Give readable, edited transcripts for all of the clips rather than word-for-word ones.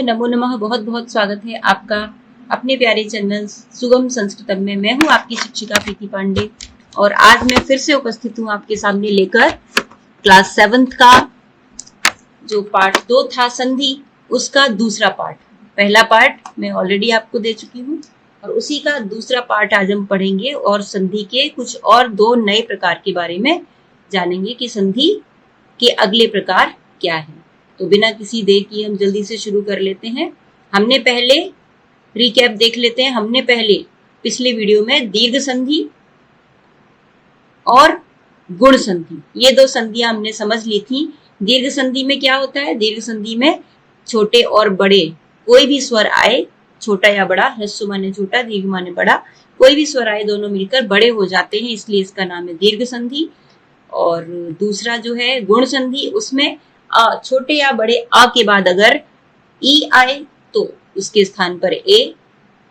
नमो नमः। बहुत बहुत स्वागत है आपका अपने प्यारे चैनल सुगम संस्कृतम में। मैं हूं आपकी शिक्षिका प्रीति पांडे और आज मैं फिर से उपस्थित हूं आपके सामने लेकर क्लास 7th का जो पार्ट 2 था संधि, उसका दूसरा पार्ट। पहला पार्ट मैं ऑलरेडी आपको दे चुकी हूं और उसी का दूसरा पार्ट आज हम पढ़ेंगे और संधि के कुछ और 2 नए प्रकार के बारे में जानेंगे कि संधि के अगले प्रकार क्या है। तो बिना किसी देर की हम जल्दी से शुरू कर लेते हैं। हमने पहले रिकैप देख लेते हैं। हमने पहले पिछले वीडियो में दीर्घ संधि और गुण संधि, ये 2 संधियां हमने समझ ली थी। दीर्घ संधि में क्या होता है? दीर्घ संधि में छोटे और बड़े कोई भी स्वर आए, छोटा या बड़ा, ह्रस्व माने छोटा, दीर्घ माने बड़ा, कोई भी स्वर आए दोनों मिलकर बड़े हो जाते हैं, इसलिए इसका नाम है दीर्घ संधि। और दूसरा जो है गुण संधि, उसमें छोटे या बड़े आ के बाद अगर ई आए तो उसके स्थान पर ए,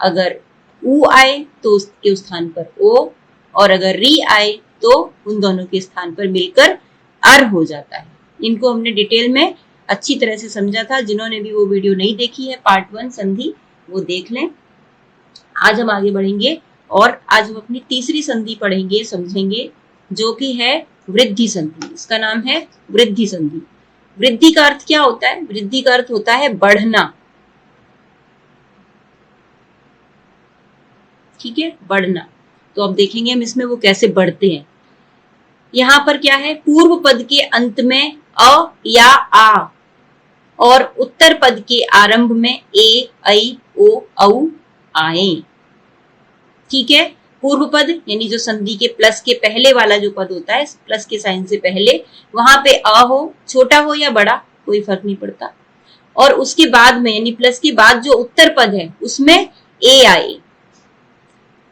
अगर ऊ आए तो उसके स्थान पर ओ, और अगर री आए तो उन दोनों के स्थान पर मिलकर अर हो जाता है। इनको हमने डिटेल में अच्छी तरह से समझा था। जिन्होंने भी वो वीडियो नहीं देखी है पार्ट 1 संधि, वो देख लें। आज हम आगे बढ़ेंगे और आज हम अपनी तीसरी संधि पढ़ेंगे, समझेंगे, जो कि है वृद्धि संधि। इसका नाम है वृद्धि संधि। वृद्धि का अर्थ क्या होता है? वृद्धि का अर्थ होता है बढ़ना। ठीक है, बढ़ना। तो अब देखेंगे हम इसमें वो कैसे बढ़ते हैं। यहां पर क्या है? पूर्व पद के अंत में अ या आ और उत्तर पद के आरंभ में ए, ऐ, ओ, औ आए। ठीक है, पूर्व पद यानी जो संधि के प्लस के पहले वाला जो पद होता है, प्लस के साइन से पहले, वहां पे अ हो, छोटा हो या बड़ा, कोई फर्क नहीं पड़ता। और उसके बाद में यानी प्लस के बाद जो उत्तर पद है उसमें ए आए।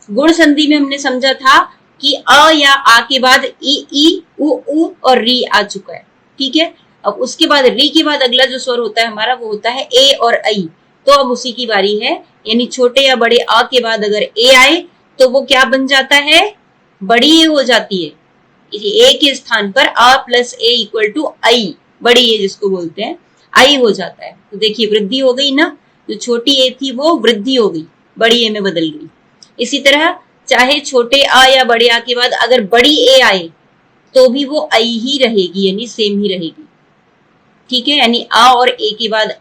गुण संधि में हमने समझा था कि अ या आ के बाद ई, उ और री आ चुका है। ठीक है, अब उसके बाद री के बाद अगला जो स्वर होता है हमारा वो होता है ए और ऐ। तो अब उसी की बारी है, यानी छोटे या बड़े आ के बाद अगर ए आए तो वो क्या बन जाता है? बड़ी ए हो जाती है। ए के स्थान पर आ प्लस ए इक्वल टू आई, बड़ी ए जिसको बोलते हैं, आई हो जाता है। तो देखिए वृद्धि हो गई ना, जो छोटी ए थी वो वृद्धि हो गई, बड़ी ए में बदल गई। इसी तरह चाहे छोटे आ या बड़े आ के बाद अगर बड़ी ए आए तो भी वो आई ही रहेगी, यानी सेम ही रहेगी। ठीक है, यानी आ और ए के बाद,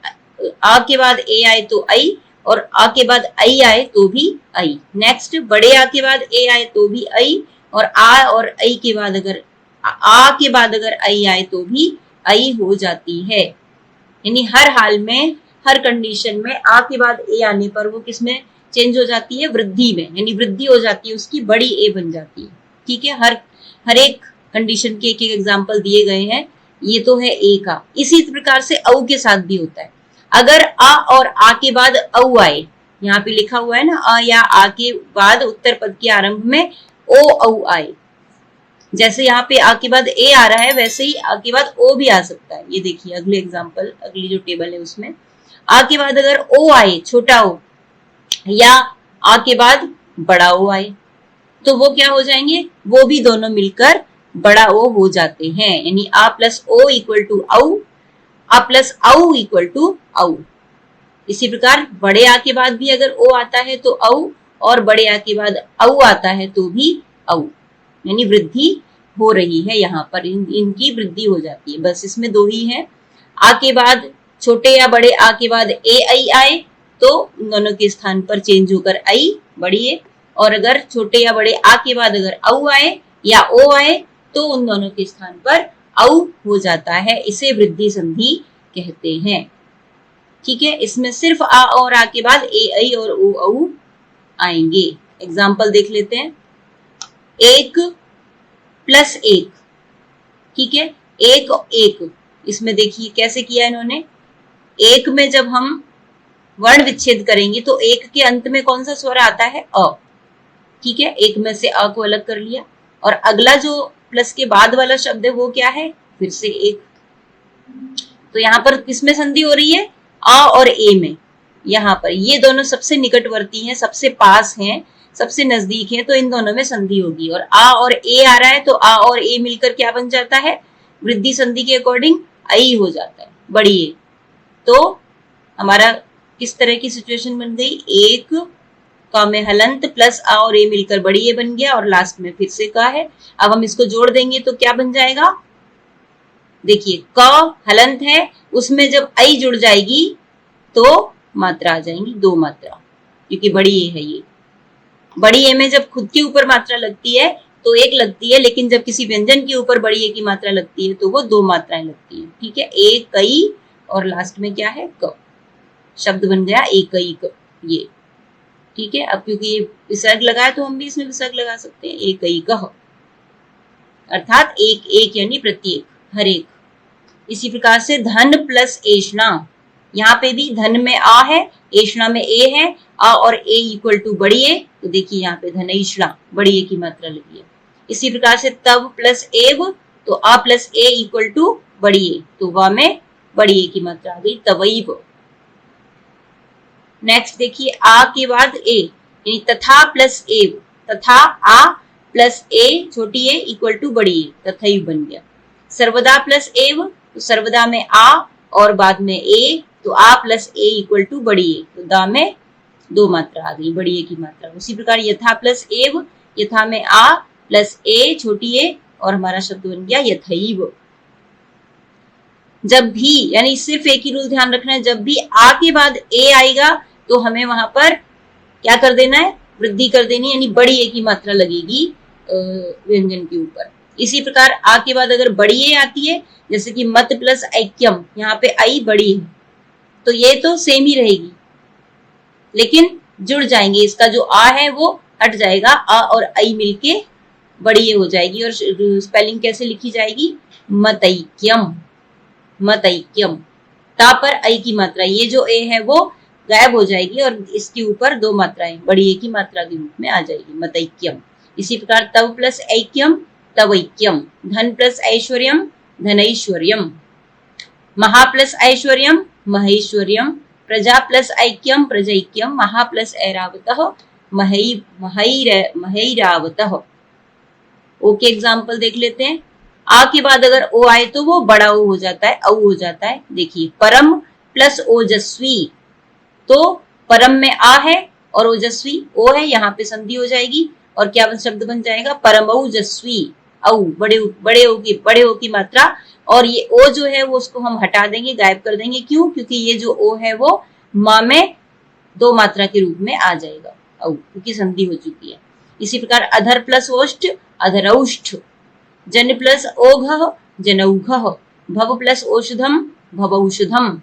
आ के बाद ए आए तो आई, और आ के बाद आई आए तो भी आई। नेक्स्ट, बड़े आ के बाद ए आए तो भी आई, और आ और आई के बाद अगर आ के बाद अगर आई आए तो भी आई हो जाती है। यानी हर हाल में, हर कंडीशन में आ के बाद ए आने पर वो किसमें चेंज हो जाती है? वृद्धि में, यानी वृद्धि हो जाती है उसकी, बड़ी ए बन जाती है। ठीक है, हर एक कंडीशन के एक एक एग्जाम्पल दिए गए हैं। ये तो है ए का। इसी प्रकार से औ के साथ भी होता है। अगर आ और आ के बाद औ आए, यहाँ पे लिखा हुआ है ना, आ या आ के बाद उत्तर पद के आरंभ में ओ औ आए, जैसे यहाँ पे आ के बाद ए आ रहा है वैसे ही आ के बाद ओ भी आ सकता है। ये देखिए अगले एग्जाम्पल, अगली जो टेबल है उसमें आ के बाद अगर ओ आए, छोटा ओ, या आ के बाद बड़ा ओ आए, तो वो क्या हो जाएंगे? वो भी दोनों मिलकर बड़ा ओ हो जाते हैं। यानी आ प्लस ओ इक्वल टू औ, आ प्लस औ इक्वल टू औ। इसी प्रकार बड़े आ के बाद भी अगर ओ आता है तो औ, और बड़े आ के बाद औ आता है तो भी औ। यानी वृद्धि हो रही है, यहाँ पर इनकी वृद्धि हो जाती है। बस इसमें 2 ही है। आ के बाद, छोटे या बड़े आ के बाद ए ऐ आए तो उन दोनों के स्थान पर चेंज होकर आई, बड़ी ए, और अगर छोटे या बड़े आ के बाद अगर औ आए या ओ आए तो उन दोनों के स्थान पर औ हो जाता है। इसे वृद्धि संधि कहते हैं। ठीक है, इसमें सिर्फ आ और आ के बाद ए ऐ और ओ औ आएंगे। एग्जाम्पल देख लेते हैं। 1 प्लस 1, ठीक है, 1 1, इसमें देखिए कैसे किया इन्होंने। 1 में जब हम वर्ण विच्छेद करेंगे तो एक के अंत में कौन सा स्वर आता है? अ। ठीक है, एक में से अ को अलग कर लिया। और अगला जो प्लस के बाद वाला शब्द है वो क्या है? फिर से एक। तो यहाँ पर किसमें संधि हो रही है? आ और ए में। यहाँ पर ये दोनों सबसे निकटवर्ती हैं, सबसे पास हैं, सबसे नजदीक हैं, तो इन दोनों में संधि होगी। और आ और ए आ रहा है तो आ और ए मिलकर क्या बन जाता है? वृद्धि संधि के अकॉर्डिंग आई हो जाता है, बड़ी ए। तो हमारा किस तरह की सिचुएशन बन गई? एक का में हलंत प्लस आ और ए मिलकर बड़ी ए बन गया और लास्ट में फिर से का है। अब हम इसको जोड़ देंगे तो क्या बन जाएगा? देखिए, क हलंत है, उसमें जब आई जुड़ जाएगी तो मात्रा आ जाएंगी, दो मात्रा, क्योंकि बड़ी ए है ये। बड़ी ए में जब खुद के ऊपर मात्रा लगती है तो एक लगती है, लेकिन जब किसी व्यंजन के ऊपर बड़ी ए की मात्रा लगती है तो वो दो मात्राएं लगती है। ठीक है, एक कई और लास्ट में क्या है? क। शब्द बन गया एक कई क, ये। ठीक है, अब क्योंकि ये विसर्ग लगा है तो हम भी इसमें विसर्ग लगा सकते हैं, एक कई कह, अर्थात एक एक यानी प्रत्येक, हर एक। इसी प्रकार से धन प्लस एषणा, यहाँ पे भी धन में आ है, एषणा में ए है, आ और ए इक्वल टू बड़ी ए, तो देखिए यहाँ पे धनैषणा, बड़ी ए की मात्रा लगी है। इसी प्रकार से तव प्लस एव, तो आ प्लस ए इक्वल टू बड़ी ए, तो वा में बड़ी ए की मात्रा आ गई, तवैव। नेक्स्ट देखिए, आ के बाद ए, यानी तथा प्लस एव, तथा आ प्लस ए छोटी ए इक्वल टू बड़ी ए, तथैव बन गया। सर्वदा प्लस एव, तो सर्वदा में आ और बाद में ए, तो आ प्लस ए इक्वल टू बड़ी ए, तो दा में दो मात्रा आ गई, बड़ी ए की मात्रा। उसी प्रकार यथा प्लस एव, यथा में आ प्लस ए छोटी ए और हमारा शब्द बन गया यथैव। जब भी, यानी सिर्फ एक ही रूल ध्यान रखना है, जब भी आ के बाद ए आएगा तो हमें वहां पर क्या कर देना है? वृद्धि कर देनी, यानी बड़ी ए की मात्रा लगेगी व्यंजन के ऊपर। इसी प्रकार आ के बाद अगर बड़ी ए आती है, जैसे कि मत प्लस ऐक्यम, यहाँ पे आई बड़ी है, तो ये तो सेम ही रहेगी, लेकिन जुड़ जाएंगे, इसका जो आ है वो हट जाएगा, आ और आई मिलके बड़ी ए हो जाएगी। और स्पेलिंग कैसे लिखी जाएगी? मतैक्यम, मतैक्यम। ता पर आई की मात्रा, ये जो ए है वो गायब हो जाएगी और इसके ऊपर दो मात्राएं बड़ी ए की मात्रा के रूप में आ जाएगी, मतैक्यम। इसी प्रकार तव प्लस ऐक्यम, तवैक्यम। धन प्लस ऐश्वर्यम, धनैश्वर्यम। महा प्लस ऐश्वर्यम, महेश्वर्यम। प्रजा प्लस ऐक्यम, प्रजैक्यम। महा प्लस ऐरावतः, महैरावतः। ओके, एग्जाम्पल देख लेते हैं। आ के बाद अगर ओ आए तो वो बड़ा ओ हो जाता है, औ हो जाता है। देखिए, परम प्लस ओजस्वी, तो परम में आ है और ओजस्वी ओ है, यहाँ पे संधि हो जाएगी और क्या शब्द बन जाएगा? परम ओजस्वी। औ, बड़े ओ की मात्रा, और ये ओ जो है वो उसको हम हटा देंगे, गायब कर देंगे। क्यों? क्योंकि ये जो ओ है वो माँ में दो मात्रा के रूप में आ जाएगा, औ, क्योंकि संधि हो चुकी है। इसी प्रकार अधर प्लस ओष्ठ, अधरौष्ठ। जन प्लस ओघ, जनौघः। भव प्लस औषधम, भवौषधम।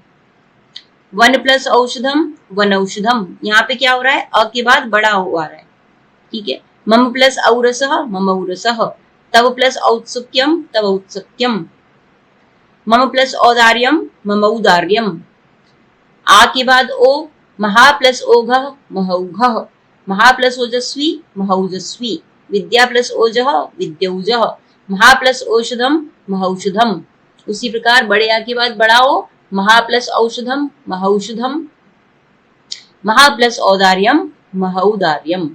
वन प्लस औषधम, वनौषधम। यहाँ पे क्या हो रहा है? अ के बाद बड़ा ओ आ रहा है। ठीक है, मम प्लस औरसः, ममौरसः। तव प्लस औत्सुक्यम, तवौत्सुक्यम। मम प्लस औदार्यम, ममौदार्यम। आ के बाद ओ, महा प्लस ओघः, महौघः। महा प्लस ओजस्वी, महौजस्वी। विद्या प्लस ओजः, विद्यौजः। महा प्लस औषधम, महौषधम। उसी प्रकार बड़े आ के बाद बड़ा ओ, महा प्लस औषधम, महौषधम। महा प्लस औदार्यम, महौदार्यम।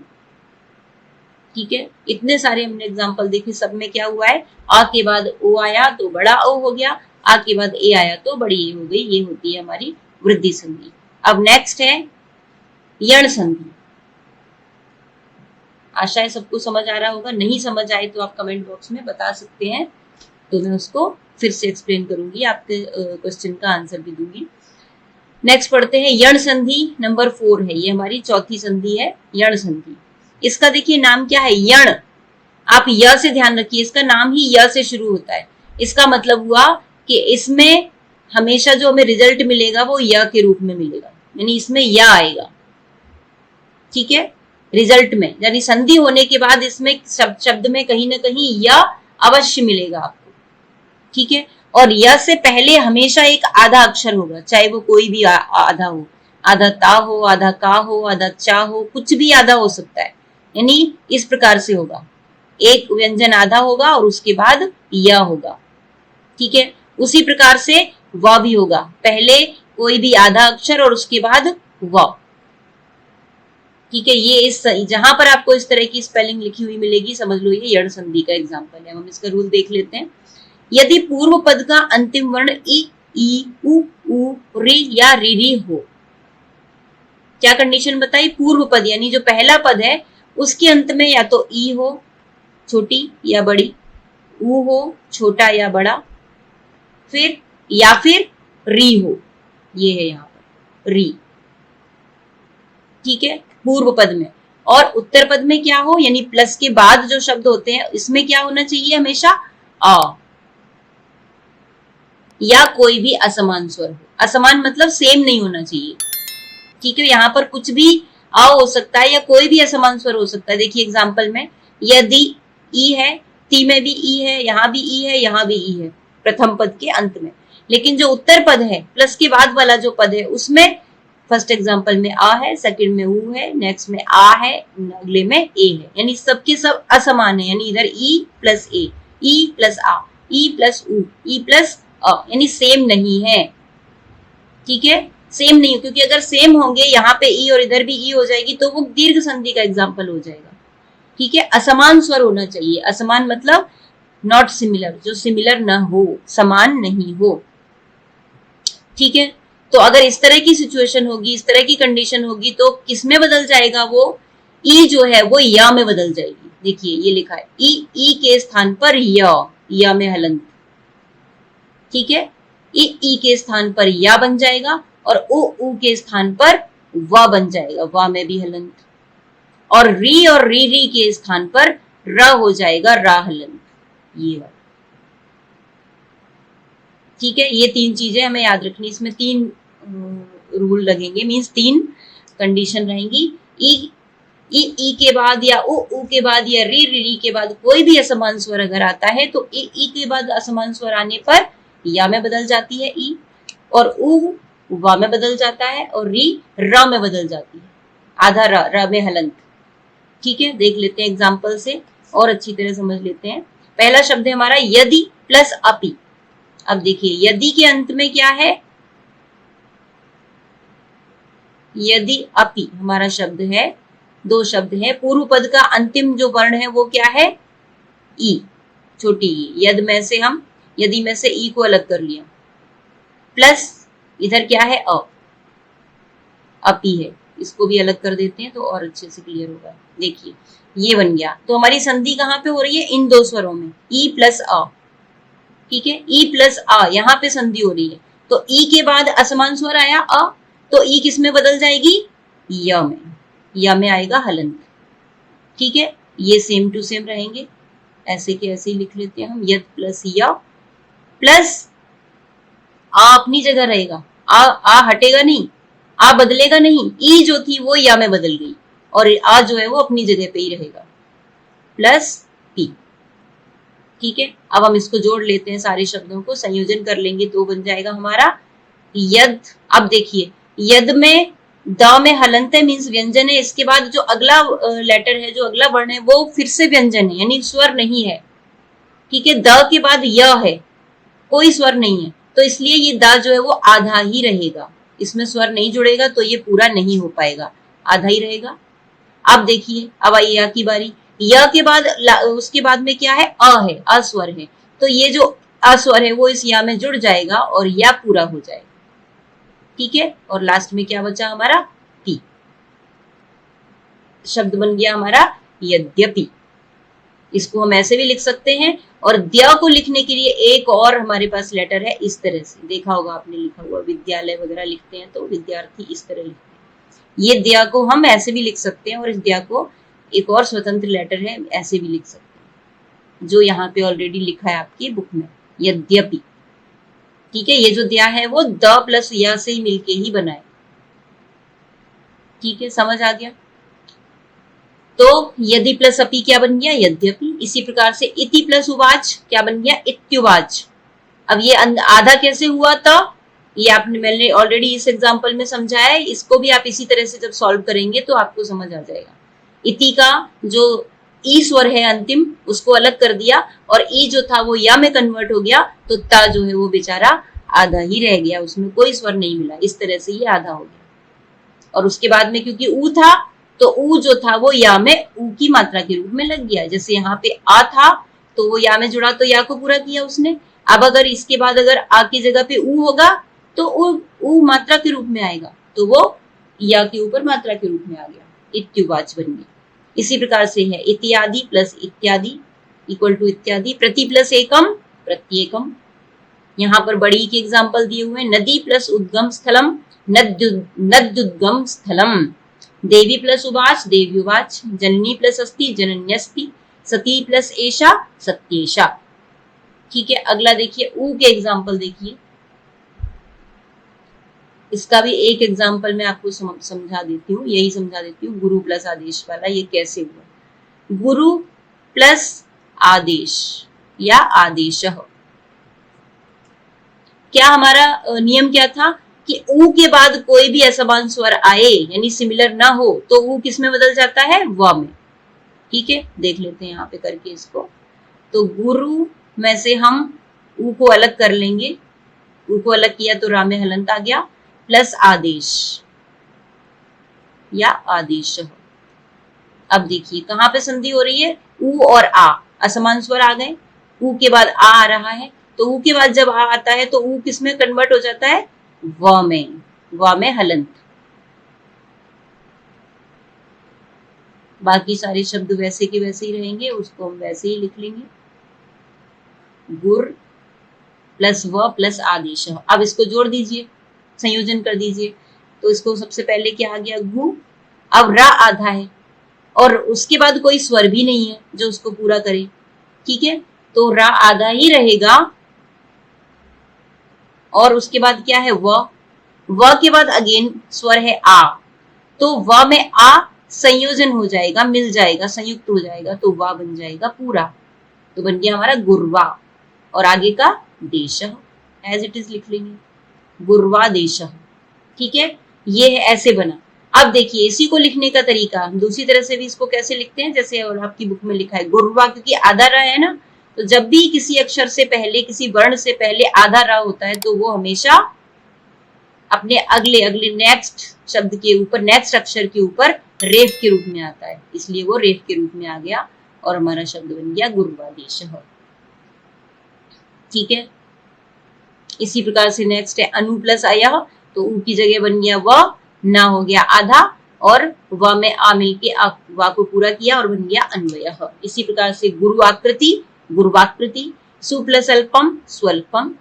ठीक है, इतने सारे हमने एग्जाम्पल देखे, सब में क्या हुआ है? आ के बाद ओ आया तो बड़ा ओ हो गया, आ के बाद ए आया तो बड़ी ए हो गई। ये होती है हमारी वृद्धि संधि। अब नेक्स्ट है यण संधि। आशा है सबको समझ आ रहा होगा, नहीं समझ आए तो आप कमेंट बॉक्स में बता सकते हैं, तो मैं उसको फिर से एक्सप्लेन करूंगी, आपके क्वेश्चन का आंसर भी दूंगी। नेक्स्ट पढ़ते हैं यण संधि, नंबर 4 है, ये हमारी चौथी संधि है, यण संधि। इसका देखिए नाम क्या है? यण। आप य से ध्यान रखिए, इसका नाम ही य से शुरू होता है। इसका मतलब हुआ कि इसमें हमेशा जो हमें रिजल्ट मिलेगा वो य के रूप में मिलेगा, यानी इसमें य आएगा। ठीक है, रिजल्ट में, यानी संधि होने के बाद इसमें शब्द में कहीं ना कहीं य अवश्य मिलेगा आपको। ठीक है, और य से पहले हमेशा एक आधा अक्षर होगा, चाहे वो कोई भी आधा हो। आधा ता हो, आधा का हो, आधा चा हो, कुछ भी आधा हो सकता है। यानी इस प्रकार से होगा, एक व्यंजन आधा होगा और उसके बाद या होगा। ठीक है, उसी प्रकार से व भी होगा, पहले कोई भी आधा अक्षर और उसके बाद व। ठीक है, ये इस जहां पर आपको इस तरह की स्पेलिंग लिखी हुई मिलेगी, समझ लो ये यण संधि का एग्जांपल है। हम इसका रूल देख लेते हैं। यदि पूर्व पद का अंतिम वर्ण ई, उ, रि या री हो। क्या कंडीशन बताई? पूर्व पद यानी जो पहला पद है उसके अंत में या तो ई हो छोटी या बड़ी, उ हो छोटा या बड़ा, फिर या फिर री हो, ये है यहां पर री। ठीक है, पूर्व पद में। और उत्तर पद में क्या हो, यानी प्लस के बाद जो शब्द होते हैं इसमें क्या होना चाहिए? हमेशा अ या कोई भी असमान स्वर हो। असमान मतलब सेम नहीं होना चाहिए। ठीक है, यहाँ पर कुछ भी अ हो सकता है या कोई भी असमान स्वर हो सकता है। देखिए एग्जाम्पल में, यदि ई है, ती में भी ई है, यहाँ भी ई है, यहाँ भी ई है प्रथम पद के अंत में। लेकिन जो उत्तर पद है, प्लस के बाद वाला जो पद है, उसमें फर्स्ट एग्जाम्पल में आ है, सेकंड में ऊ है, नेक्स्ट में आ है, अगले में ए है। यानी सबके सब असमान है, यानी इधर ई प्लस ए, ई प्लस आ, ई प्लस ऊ, ई प्लस अ, यानी सेम नहीं है। ठीक है, सेम नहीं, क्योंकि अगर सेम होंगे, यहाँ पे ई और इधर भी ई हो जाएगी, तो वो दीर्घ संधि का एग्जाम्पल हो जाएगा। ठीक है, असमान स्वर होना चाहिए। असमान मतलब नॉट सिमिलर, जो सिमिलर ना हो, समान नहीं हो। ठीक है, तो अगर इस तरह की सिचुएशन होगी, इस तरह की कंडीशन होगी, तो किसमें बदल जाएगा? वो ई जो है वो या में बदल जाएगी। देखिए ये लिखा है ई के स्थान पर या में हलंत। ठीक है, ई के स्थान पर या बन जाएगा और उ के स्थान पर व बन जाएगा, व में भी हलंत। और री के स्थान पर र हो जाएगा, रा हलंत, ये वाला। ठीक है, ये तीन चीजें हमें याद रखनी, इसमें तीन रूल लगेंगे, मींस तीन कंडीशन रहेंगी। ई के बाद या उ के बाद या री के बाद कोई भी असमान स्वर अगर आता है तो ई के बाद असमान स्वर आने पर या में बदल जाती है ई, और उ वा में बदल जाता है, और री र में बदल जाती है, आधा र में हलंत। ठीक है, देख लेते हैं एग्जाम्पल से और अच्छी तरह समझ लेते हैं। पहला शब्द है हमारा यदि प्लस अपि। अब देखिए यदि के अंत में क्या है? यदि अपि हमारा शब्द है, दो शब्द है। पूर्व पद का अंतिम जो वर्ण है वो क्या है? ई, छोटी ई। यदि में से ई को अलग कर लिया, प्लस इधर क्या है? अपि है, इसको भी अलग कर देते हैं तो और अच्छे से क्लियर होगा। देखिए ये बन गया। तो हमारी संधि कहाँ पे हो रही है? इन दो स्वरों में, ई प्लस अ। ठीक है, ई प्लस अ, यहाँ पे संधि हो रही है। तो ई के बाद असमान स्वर आया अ, तो ई किस में बदल जाएगी? य में, या में आएगा हलंत। ठीक है, ये सेम टू सेम रहेंगे, ऐसे के ऐसे ही लिख लेते हैं हम। यद प्लस या प्लस आ अपनी जगह रहेगा, आ हटेगा नहीं, आ बदलेगा नहीं। ई जो थी वो या में बदल गई और आ जो है वो अपनी जगह पे ही रहेगा, प्लस पी। ठीक है, अब हम इसको जोड़ लेते हैं, सारे शब्दों को संयोजन कर लेंगे तो बन जाएगा हमारा यद। अब देखिए यद में द में हलंत है, मीन्स व्यंजन है। इसके बाद जो अगला लेटर है, जो अगला वर्ण है, वो फिर से व्यंजन है, यानी स्वर नहीं है। ठीक है, द के बाद य है, कोई स्वर नहीं है, तो इसलिए ये द जो है वो आधा ही रहेगा, इसमें स्वर नहीं जुड़ेगा, तो ये पूरा नहीं हो पाएगा, आधा ही रहेगा। अब देखिए, अब आई या की बारी। य के बाद उसके बाद में क्या है? अ है, अस्वर है, तो ये जो अस्वर है वो इस या में जुड़ जाएगा और या पूरा हो जाएगा। ठीक है, और लास्ट में क्या बचा हमारा? पी। शब्द बन गया हमारा यद्यपि। इसको हम ऐसे भी लिख सकते हैं, और द्य को लिखने के लिए एक और हमारे पास लेटर है, इस तरह से देखा होगा आपने, लिखा हुआ विद्यालय वगैरह लिखते हैं तो विद्यार्थी इस तरह लिखते हैं। ये द्य को हम ऐसे भी लिख सकते हैं, और इस द्य को एक और स्वतंत्र लेटर है, ऐसे भी लिख सकते हैं, जो यहाँ पे ऑलरेडी लिखा है आपकी बुक में, यद्यपि। ठीक है, ये जो द्या है वो द प्लस या से ही मिलके ही बना है। ठीक है, समझ आ गया? तो यदि प्लस अपि क्या बन गया? यद्यपि। इसी प्रकार से इति प्लस उवाच क्या बन गया? इत्युवाच। अब ये आधा कैसे हुआ था? ये आपने मैंने ऑलरेडी इस एग्जांपल में समझाया है, इसको भी आप इसी तरह से जब सॉल्व करेंगे तो आपको समझ आ जाएगा। इति का जो ई स्वर है अंतिम उसको अलग कर दिया और ई जो था वो या में कन्वर्ट हो गया, तो ता जो है वो बेचारा आधा ही रह गया, उसमें कोई स्वर नहीं मिला। इस तरह से ये आधा हो गया। और उसके बाद में क्योंकि ऊ था तो ऊ जो था वो या में ऊ की मात्रा के रूप में लग गया। जैसे यहाँ पे आ था तो वो या में जुड़ा तो या को पूरा किया उसने। अब अगर इसके बाद अगर आ की जगह पे ऊ होगा तो ऊ मात्रा के रूप में आएगा, तो वो या के ऊपर मात्रा के रूप में आ गया, इत्युवाच बन गया। इसी प्रकार से है इत्यादि प्लस इत्यादि इक्वल टू इत्यादि, प्रति प्लस एकम प्रत्येकम। यहाँ पर बड़ी के एग्जाम्पल दिए हुए हैं, नदी प्लस उद्गम स्थलम नद्युद्गम स्थलम, देवी प्लस उवाच देव्युवाच, जननी प्लस अस्ति जनन्यस्ति, सती प्लस एषा सत्येषा। ठीक है, अगला देखिए ऊ के एग्जाम्पल देखिए। इसका भी एक एग्जाम्पल मैं आपको समझा देती हूँ, यही समझा देती हूँ। गुरु प्लस आदेश वाला ये कैसे हुआ। गुरु प्लस आदेश या आदेश, क्या हमारा नियम क्या था कि ऊ के बाद कोई भी असमान स्वर आए यानी सिमिलर ना हो तो ऊ किस में बदल जाता है, व में। ठीक है, देख लेते हैं यहाँ पे करके इसको। तो गुरु में से हम ऊ को अलग कर लेंगे, ऊ को अलग किया तो रा में हलंत आ गया, प्लस आदेश या आदेश। अब देखिए कहां पे संधि हो रही है, ऊ और आ असमान स्वर आ गए, ऊ के बाद आ रहा है, तो ऊ के बाद जब आ आता है तो ऊ किस में कन्वर्ट हो जाता है, व में हलंत। बाकी सारे शब्द वैसे के वैसे ही रहेंगे, उसको हम वैसे ही लिख लेंगे, गुर प्लस व प्लस आदेश। अब इसको जोड़ दीजिए, संयोजन कर दीजिए, तो इसको सबसे पहले क्या आ गया, गु। अब रा आधा है और उसके बाद कोई स्वर भी नहीं है जो उसको पूरा करे। ठीक है, तो रा आधा ही रहेगा और उसके बाद क्या है, व के बाद अगेन स्वर है आ, तो व में आ संयोजन हो जाएगा, मिल जाएगा, संयुक्त हो जाएगा, तो वा बन जाएगा पूरा। तो बन गया हमारा गुरवा और आगे का देश एज इट इज लिख लेंगे, गुरवा देश। ठीक है, ये है, ऐसे बना। अब देखिए इसी को लिखने का तरीका हम दूसरी तरह से भी इसको कैसे लिखते हैं, जैसे और आपकी बुक में लिखा है गुरवा, क्योंकि आधा रा है ना, तो जब भी किसी अक्षर से पहले, किसी वर्ण से पहले आधा रा होता है तो वो हमेशा अपने अगले नेक्स्ट शब्द के ऊपर, नेक्स्ट अक्षर के ऊपर रेफ के रूप में आता है, इसलिए वो रेफ के रूप में आ गया और हमारा शब्द बन गया गुरवादेश। ठीक है, इसी प्रकार से नेक्स्ट है अनु प्लस अयः, तो ऊ की जगह बन गया व, ना हो गया आधा और व में आ मिलके वा को पूरा किया और बन गया अन्वय। इसी प्रकार से गुरुआकृति गुरुवाकृति, सु प्लस अल्पम स्वल्पम,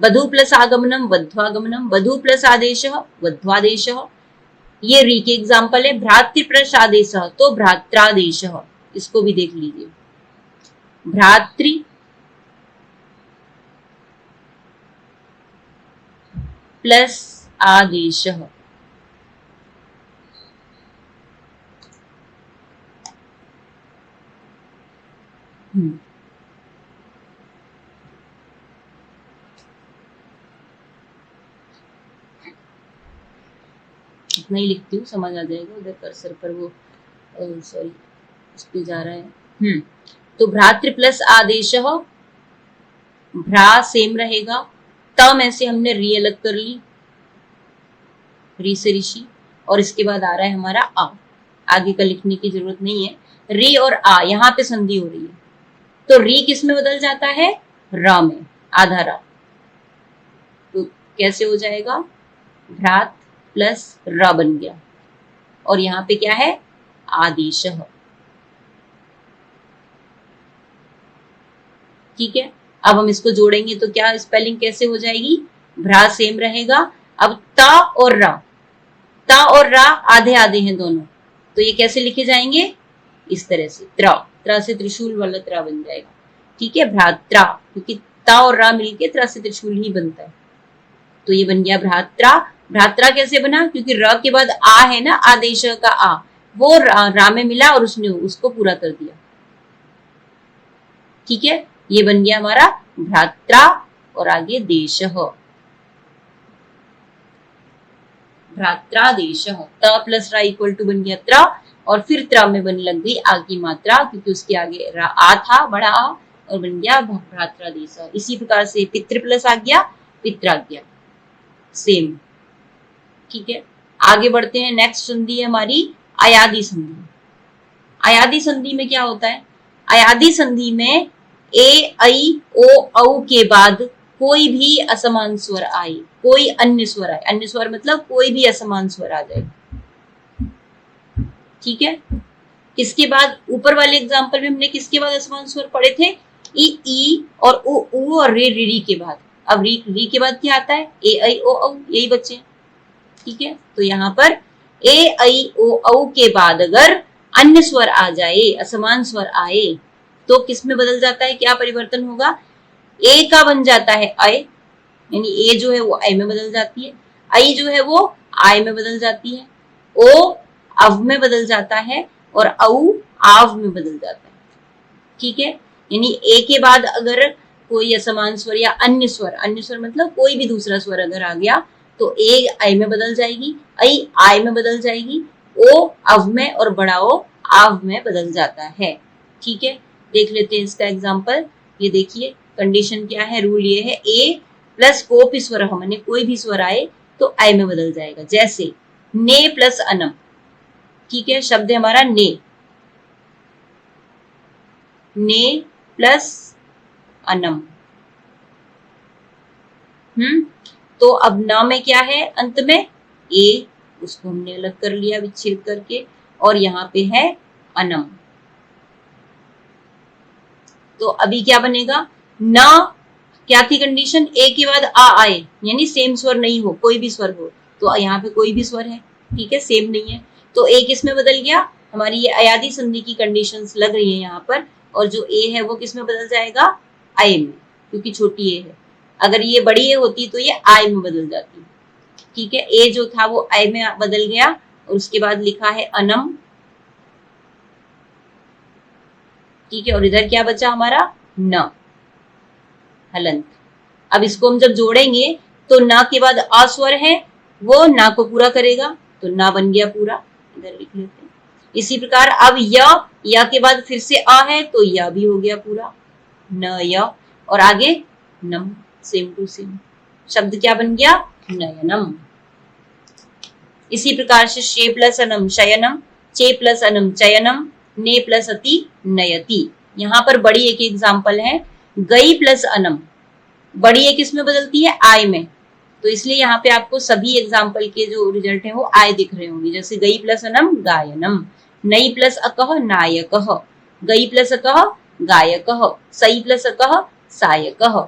वधु प्लस आगमनम वध्वागमनम, वधु प्लस आदेश वध्वादेश। ये री के एग्जाम्पल है। भ्रातृ प्लस आदेश तो भ्रात्रादेश, इसको भी देख लीजिए, भ्रातृ प्लस आदेश। इतना ही लिखती हूँ, समझ आ जाएगा। उधर कर्सर पर वो सॉरी उस पे जा रहा है। तो भ्रातृ प्लस आदेश, भ्रा सेम रहेगा, त में से हमने री अलग कर ली, री से ऋषि, और इसके बाद आ रहा है हमारा आ, आगे का लिखने की जरूरत नहीं है। री और आ यहाँ पे संधि हो रही है, तो री किस में बदल जाता है, रा में, आधा रा। तो कैसे हो जाएगा, भ्रात प्लस रा बन गया और यहाँ पे क्या है, आदेश। ठीक है, अब हम इसको जोड़ेंगे तो क्या स्पेलिंग कैसे हो जाएगी, भ्रा सेम रहेगा। अब ता और रा आधे आधे हैं दोनों, तो ये कैसे लिखे जाएंगे, इस तरह से, त्रा से त्रिशूल वाला त्रा बन जाएगा। ठीक है, भ्रात्रा, क्योंकि ता और रा मिलके त्रा से त्रिशूल ही बनता है, तो ये बन गया भ्रात्रा। भ्रात्रा कैसे बना, क्योंकि र के बाद आ है ना, आदेश का आ, वो रा में मिला और उसने उसको पूरा कर दिया। ठीक है, ये बन गया हमारा भ्रात्रा और आगे देश। भ्रात्रादेश। त प्लस रा इक्वल टू बन गया त्र, और फिर त्र में बन लग गई आ की मात्रा, क्योंकि उसके आगे आ था, बड़ा आ, और बन गया भ्रात्रादेश। इसी प्रकार से पितृ प्लस आ गया पित्राज्ञा, सेम। ठीक है, आगे बढ़ते हैं। नेक्स्ट संधि है हमारी अयादि संधि। अयादि संधि में क्या होता है? अयादि संधि में ए ऐ ओ औ के बाद कोई भी असमान स्वर आए, कोई अन्य स्वर आए, अन्य स्वर मतलब कोई भी असमान स्वर आ जाए। ठीक है, किसके बाद? ऊपर वाले एग्जांपल में हमने किसके बाद असमान स्वर पढ़े थे? ई और उ और रे री के बाद। अब री के बाद क्या आता है? ए ऐ ओ औ, यही बच्चे। ठीक है, तो यहाँ पर ए ऐ ओ औ के बाद अगर अन्य स्वर आ जाए, असमान स्वर आए, तो किस में बदल जाता है? क्या परिवर्तन होगा? ए का बन जाता है ऐ, यानी ए जो है वो ऐ में बदल जाती है, ऐ जो है वो आय में बदल जाती है, ओ अव में बदल जाता है, और औ आव में बदल जाता है। ठीक है, यानी ए के बाद अगर कोई असमान स्वर या अन्य स्वर मतलब कोई भी दूसरा स्वर अगर आ गया, तो ए ऐ में बदल जाएगी, ऐ आय में बदल जाएगी, ओ अव में, और बड़ा ओ आव में बदल जाता है। ठीक है, देख लेते हैं इसका एग्जांपल। ये देखिए, कंडीशन क्या है, रूल ये है, ए प्लस कोपी स्वर मैंने कोई भी स्वर आए तो ऐ में बदल जाएगा। जैसे ने प्लस अनम। ठीक है, शब्द है हमारा ने, ने प्लस अनम। तो अब न में क्या है? अंत में ए, उसको हमने अलग कर लिया विच्छेद करके, और यहाँ पे है अनम। तो अभी क्या बनेगा? न क्या थी कंडीशन? ए के बाद आ आए, यानी सेम स्वर नहीं हो, कोई भी स्वर हो। तो यहाँ पे कोई भी स्वर है, ठीक है, सेम नहीं है, तो ए किस में बदल गया? हमारी ये अयादि संधि की कंडीशंस लग रही है यहाँ पर, और जो ए है वो किस में बदल जाएगा? आई में, क्योंकि छोटी ए है। अगर ये बड़ी ए होती तो ये आई में बदल जाती। ठीक है, ए जो था वो आई में बदल गया, और उसके बाद लिखा है अनम। ठीक है, और इधर क्या बचा हमारा? न, हलंत। अब इसको हम जब जोड़ेंगे तो ना के बाद आ स्वर है, वो ना को पूरा करेगा, तो ना बन गया पूरा। इधर लिख लेते हैं। इसी प्रकार अब या के बाद फिर से आ है, तो या भी हो गया पूरा, न या, और आगे नम, सेम टू सेम। शब्द क्या बन गया? नयनम। इसी प्रकार से शे प्लस अनम शयनम, चे प्लस अनम चयनम, ने प्लस अति नयति। यहाँ पर बड़ी एक एग्जाम्पल है, गई प्लस अनम। बड़ी एक किस में बदलती है? आय में, तो इसलिए यहाँ पे आपको सभी एग्जाम्पल के जो रिजल्ट है वो आय दिख रहे होंगे। जैसे गई प्लस अनम गायनम, नई प्लस अकह नायकह, गई प्लस अकह गायकह, सई प्लस अकह सायकह।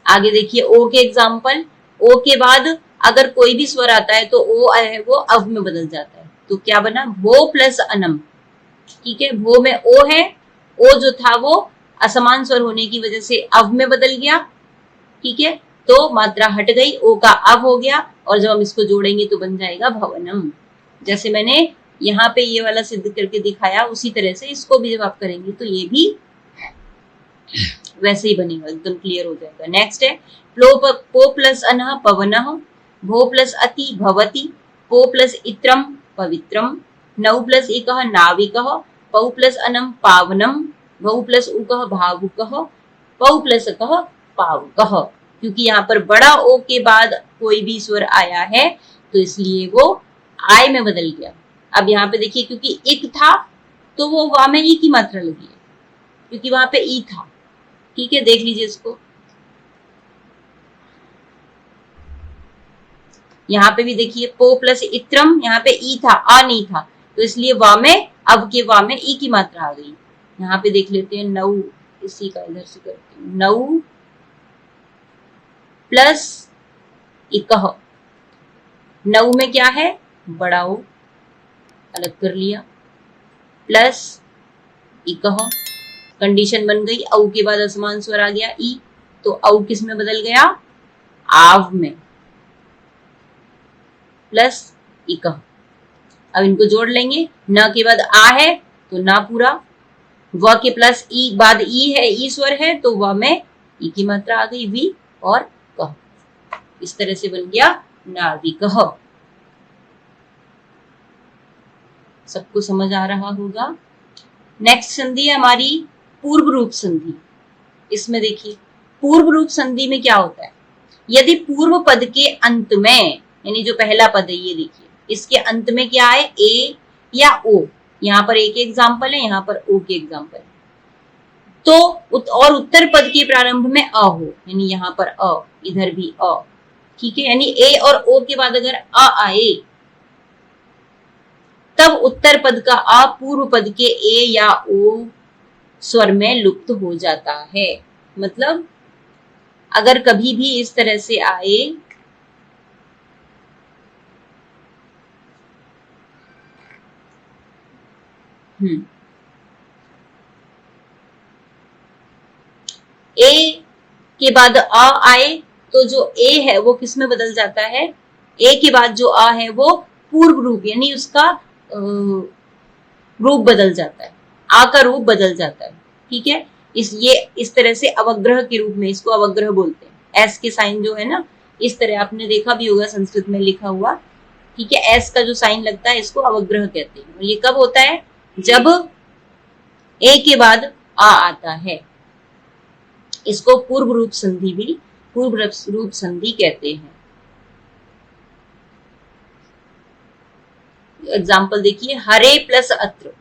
आगे देखिए ओ के एग्जाम्पल। ओ के बाद अगर कोई भी स्वर आता है तो ओ है वो अव में बदल जाता है, तो क्या बना? भो प्लस अनम। ठीक है, भो में ओ है, ओ जो था वो असमान स्वर होने की वजह से अव में बदल गया। ठीक है, तो मात्रा हट गई, ओ का अव हो गया, और जब हम इसको जोड़ेंगे तो बन जाएगा भवनम। जैसे मैंने यहाँ पे ये वाला सिद्ध करके दिखाया, उसी तरह से इसको भी जब आप करेंगे तो ये भी वैसे ही बनेगा, एकदम क्लियर हो जाएगा। नेक्स्ट है पो प्लस अनः पवनः, भो प्लस अति भवति, पो प्लस इत्रम पवित्रम, नौ प्लस एकः नाविकः, पौ प्लस अनम पावनम, भौ प्लस उकः भावुकः, पौ प्लस अकः पावुकः। क्योंकि यहाँ पर बड़ा ओ के बाद कोई भी स्वर आया है, तो इसलिए वो आय में बदल गया। अब यहाँ पे देखिए, क्योंकि इक था तो वो वा में ई की मात्रा लगी है, क्योंकि वहां पे ई था। ठीक है, देख लीजिए इसको। यहाँ पे भी देखिए, पो प्लस इत्रम, यहाँ पे ई था, आ नहीं था, तो इसलिए वा में, अब के वा में ई की मात्रा आ गई। यहाँ पे देख लेते हैं, नौ, इसी का इधर से करते हैं, नौ प्लस इकह। नौ में क्या है? बड़ा ओ, अलग कर लिया, प्लस इकह, कंडीशन बन गई, औ के बाद असमान स्वर आ गया ई, तो औ किस में बदल गया? आव में, प्लस इकह। अब इनको जोड़ लेंगे, न के बाद आ है तो ना पूरा, व के प्लस ई बाद ई है, ई स्वर है, तो व में ई की मात्रा आ गई, वी और कह। इस तरह से बन गया नाविकः। सबको समझ आ रहा होगा। नेक्स्ट संधि है हमारी पूर्व रूप संधि। इसमें देखिए पूर्व रूप संधि में क्या होता है, यदि पूर्व पद के अंत में, यानी जो पहला पद है ये देखिए, इसके अंत में क्या है, ए या ओ, यहाँ पर ए के एग्जाम्पल है, यहाँ पर ओ के एग्जाम्पल है, तो और उत्तर पद के प्रारंभ में अ हो, यानी यहाँ पर अ, इधर भी अ, ठीक है, यानी ए और ओ के बाद अगर अ आए तब उत्तर पद का आ पूर्व पद के ए या ओ स्वर में लुप्त हो जाता है। मतलब अगर कभी भी इस तरह से आए, ए के बाद आ आए तो जो ए है वो किस में बदल जाता है, ए के बाद जो आ है वो पूर्व रूप, यानी उसका रूप बदल जाता है, आ का रूप बदल जाता है, ठीक है। इस तरह से अवग्रह के रूप में, इसको अवग्रह बोलते हैं। एस के साइन जो है ना, इस तरह आपने देखा भी होगा संस्कृत में लिखा हुआ, ठीक है, एस का जो साइन लगता है इसको अवग्रह कहते हैं। और ये कब होता है, जब ए के बाद आ आता है। इसको पूर्व रूप संधि भी, पूर्व रूप संधि कहते हैं। एग्जाम्पल देखिए, हरे प्लस अत्र,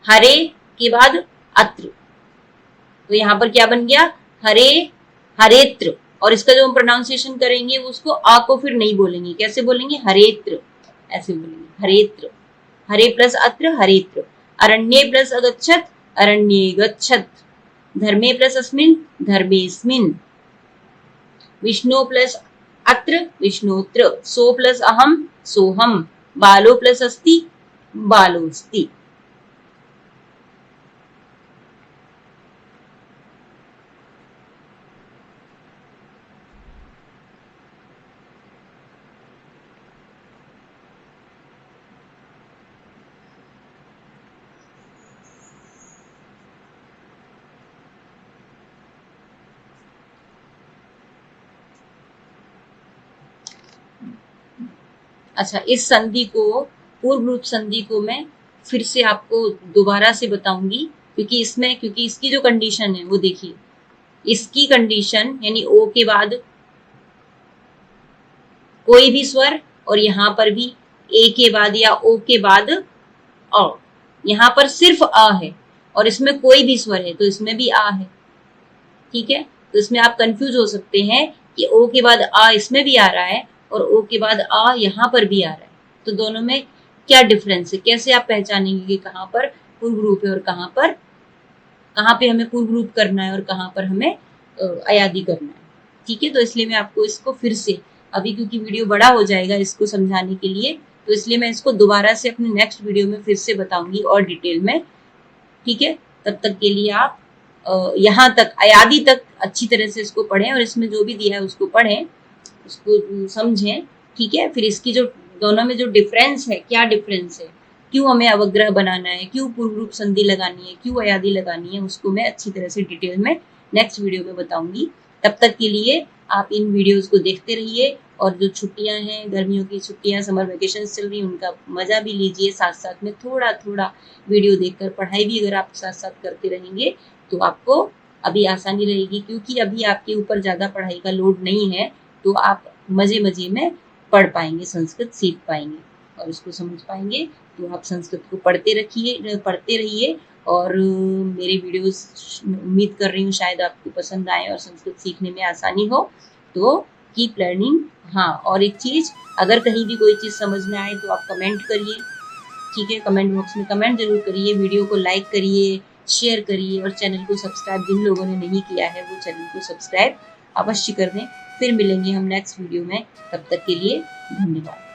हरे के बाद अत्र, तो यहां पर क्या बन गया, हरे, हरेत्र। और इसका जो हम प्रोनाउंसिएशन करेंगे उसको आ को फिर नहीं बोलेंगे, कैसे बोलेंगे, हरेत्र, ऐसे बोलेंगे, हरेत्र। हरे प्लस अत्र, हरेत्र। अरण्ये प्लस अगच्छत, अरण्ये गच्छत। धर्मे प्लस अस्मिन्, धर्मेस्मिन्। विष्णु प्लस अत्र, विष्णोत्र। सो प्लस अहम, सोहम। बालो प्लस अस्ति, बालोस्ति। अच्छा, इस संधि को, पूर्व रूप संधि को मैं फिर से आपको दोबारा से बताऊंगी, क्योंकि इसमें, क्योंकि इसकी जो कंडीशन है वो देखिए, इसकी कंडीशन यानी ओ के बाद कोई भी स्वर, और यहां पर भी ए के बाद या ओ के बाद अ, यहां पर सिर्फ अ है और इसमें कोई भी स्वर है तो इसमें भी आ है, ठीक है। तो इसमें आप कंफ्यूज हो सकते हैं कि ओ के बाद आ इसमें भी आ रहा है और ओ के बाद आ यहाँ पर भी आ रहा है, तो दोनों में क्या डिफरेंस है, कैसे आप पहचानेंगे कि कहाँ पर पूर्व रूप है और कहाँ पे हमें पूर्व रूप करना है और कहाँ पर हमें अयादी करना है, ठीक है। तो इसलिए मैं आपको इसको फिर से, अभी क्योंकि वीडियो बड़ा हो जाएगा इसको समझाने के लिए, तो इसलिए मैं इसको दोबारा से अपने नेक्स्ट वीडियो में फिर से बताऊंगी और डिटेल में, ठीक है। तब तक के लिए आप यहाँ तक, अयादी तक अच्छी तरह से इसको पढ़ें और इसमें जो भी दिया है उसको पढ़ें, उसको समझें, ठीक है। फिर इसकी जो दोनों में जो डिफरेंस है, क्या डिफरेंस है, क्यों हमें अवग्रह बनाना है, क्यों पूर्व रूप संधि लगानी है, क्यों अयादी लगानी है, उसको मैं अच्छी तरह से डिटेल में नेक्स्ट वीडियो में बताऊंगी। तब तक के लिए आप इन वीडियोस को देखते रहिए और जो छुट्टियां हैं, गर्मियों की छुट्टियां, समर वेकेशन चल रही, उनका मजा भी लीजिए। साथ साथ में थोड़ा थोड़ा वीडियो देखकर पढ़ाई भी अगर आप साथ साथ करते रहेंगे तो आपको अभी आसानी रहेगी, क्योंकि अभी आपके ऊपर ज्यादा पढ़ाई का लोड नहीं है, तो आप मजे मजे में पढ़ पाएंगे, संस्कृत सीख पाएंगे और उसको समझ पाएंगे। तो आप संस्कृत को पढ़ते रहिए और मेरे वीडियोस उम्मीद कर रही हूँ शायद आपको पसंद आए और संस्कृत सीखने में आसानी हो। तो कीप लर्निंग। हाँ, और एक चीज, अगर कहीं भी कोई चीज समझ में आए तो आप कमेंट करिए, ठीक है, कमेंट बॉक्स में कमेंट जरूर करिए, वीडियो को लाइक करिए, शेयर करिए और चैनल को सब्सक्राइब, जिन लोगों ने नहीं किया है वो चैनल को सब्सक्राइब अवश्य कर दें। फिर मिलेंगे हम नेक्स्ट वीडियो में, तब तक के लिए धन्यवाद।